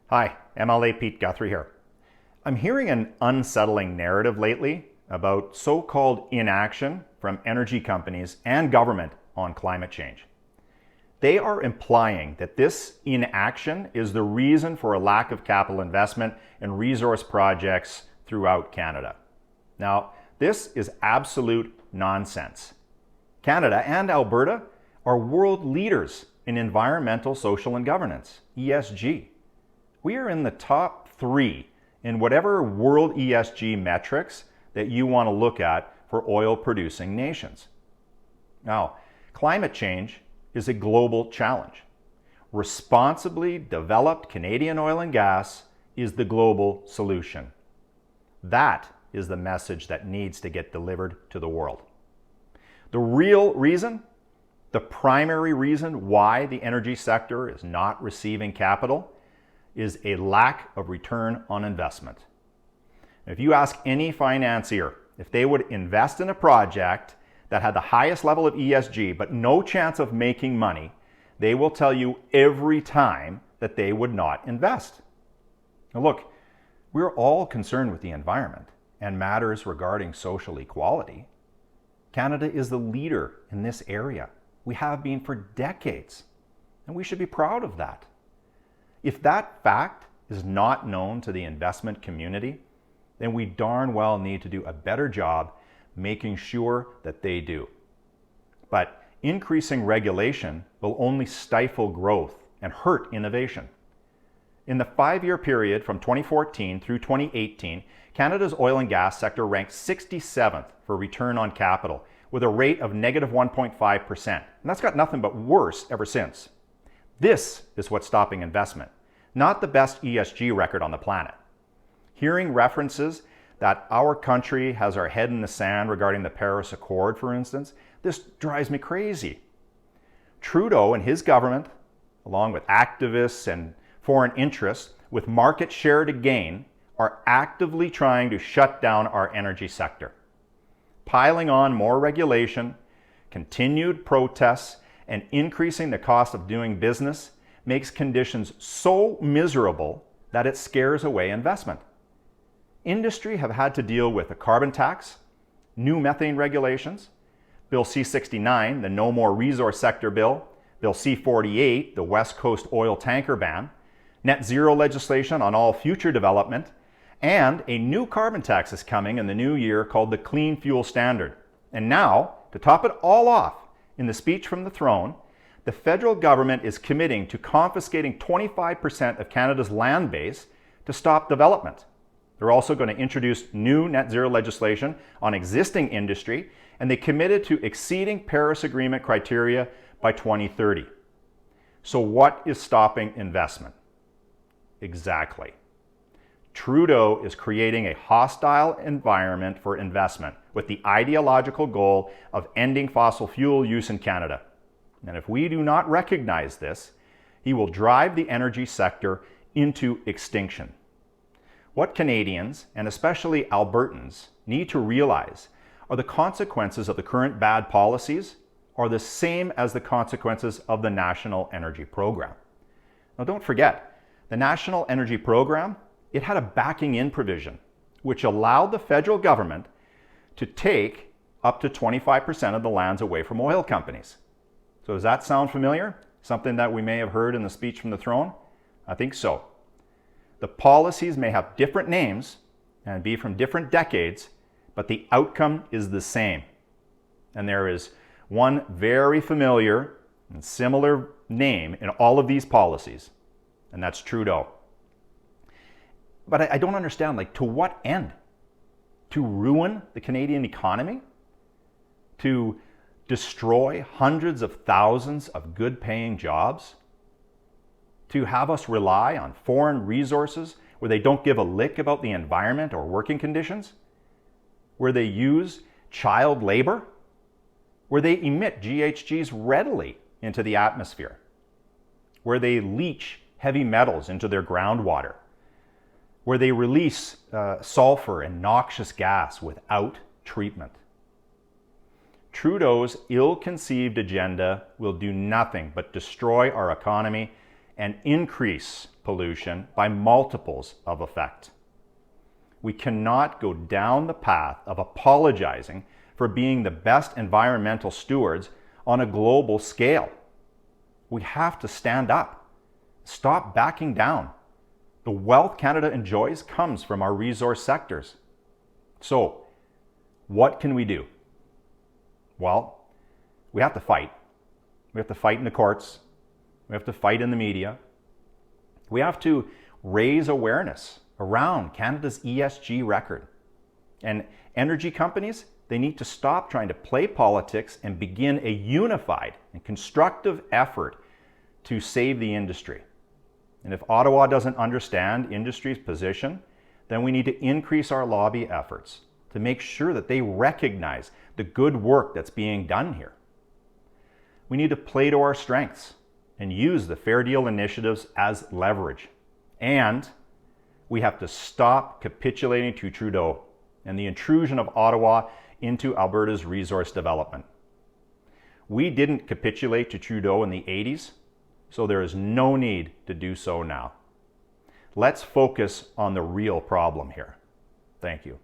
Hi, MLA Pete Guthrie here. I'm hearing an unsettling narrative lately about so-called inaction from energy companies and government on climate change. They are implying that this inaction is the reason for a lack of capital investment in resource projects throughout Canada. Now, this is absolute nonsense. Canada and Alberta are world leaders in environmental, social, and governance, ESG. We are in the top 3 in whatever world ESG metrics that you want to look at for oil-producing nations. Now, climate change is a global challenge. Responsibly developed Canadian oil and gas is the global solution. That is the message that needs to get delivered to the world. The real reason, the primary reason why the energy sector is not receiving capital is a lack of return on investment. If you ask any financier if they would invest in a project that had the highest level of ESG but no chance of making money, they will tell you every time that they would not invest. Now look, we're all concerned with the environment and matters regarding social equality. Canada is the leader in this area. We have been for decades, and we should be proud of that. If that fact is not known to the investment community, then we darn well need to do a better job making sure that they do. But increasing regulation will only stifle growth and hurt innovation. In the 5-year period from 2014 through 2018, Canada's oil and gas sector ranked 67th for return on capital with a rate of negative 1.5%. And that's got nothing but worse ever since. This is what's stopping investment, not the best ESG record on the planet. Hearing references that our country has our head in the sand regarding the Paris Accord, for instance, this drives me crazy. Trudeau and his government, along with activists and foreign interests with market share to gain, are actively trying to shut down our energy sector. Piling on more regulation, continued protests, and increasing the cost of doing business makes conditions so miserable that it scares away investment. Industry have had to deal with a carbon tax, new methane regulations, Bill C-69, the No More Resource Sector Bill, Bill C-48, the West Coast oil tanker ban, net zero legislation on all future development, and a new carbon tax is coming in the new year called the Clean Fuel Standard. And now, to top it all off, in the speech from the throne, the federal government is committing to confiscating 25% of Canada's land base to stop development. They're also going to introduce new net zero legislation on existing industry, and they committed to exceeding Paris Agreement criteria by 2030. So what is stopping investment? Exactly. Trudeau is creating a hostile environment for investment with the ideological goal of ending fossil fuel use in Canada. And if we do not recognize this, he will drive the energy sector into extinction. What Canadians, and especially Albertans, need to realize are the consequences of the current bad policies are the same as the consequences of the National Energy Program. Now don't forget, the National Energy Program, it had a backing in provision, which allowed the federal government to take up to 25% of the lands away from oil companies. So does that sound familiar? Something that we may have heard in the speech from the throne? I think so. The policies may have different names and be from different decades, but the outcome is the same. And there is one very familiar and similar name in all of these policies, and that's Trudeau. But I don't understand, to what end? To ruin the Canadian economy? To destroy hundreds of thousands of good-paying jobs? To have us rely on foreign resources where they don't give a lick about the environment or working conditions? Where they use child labor? Where they emit GHGs readily into the atmosphere? Where they leach heavy metals into their groundwater? Where they release sulfur and noxious gas without treatment. Trudeau's ill-conceived agenda will do nothing but destroy our economy and increase pollution by multiples of effect. We cannot go down the path of apologizing for being the best environmental stewards on a global scale. We have to stand up. Stop backing down. The wealth Canada enjoys comes from our resource sectors. So, what can we do? Well, we have to fight. We have to fight in the courts. We have to fight in the media. We have to raise awareness around Canada's ESG record. And energy companies, they need to stop trying to play politics and begin a unified and constructive effort to save the industry. And if Ottawa doesn't understand industry's position, then we need to increase our lobby efforts to make sure that they recognize the good work that's being done here. We need to play to our strengths and use the Fair Deal initiatives as leverage. And we have to stop capitulating to Trudeau and the intrusion of Ottawa into Alberta's resource development. We didn't capitulate to Trudeau in the 80s, so there is no need to do so now. Let's focus on the real problem here. Thank you.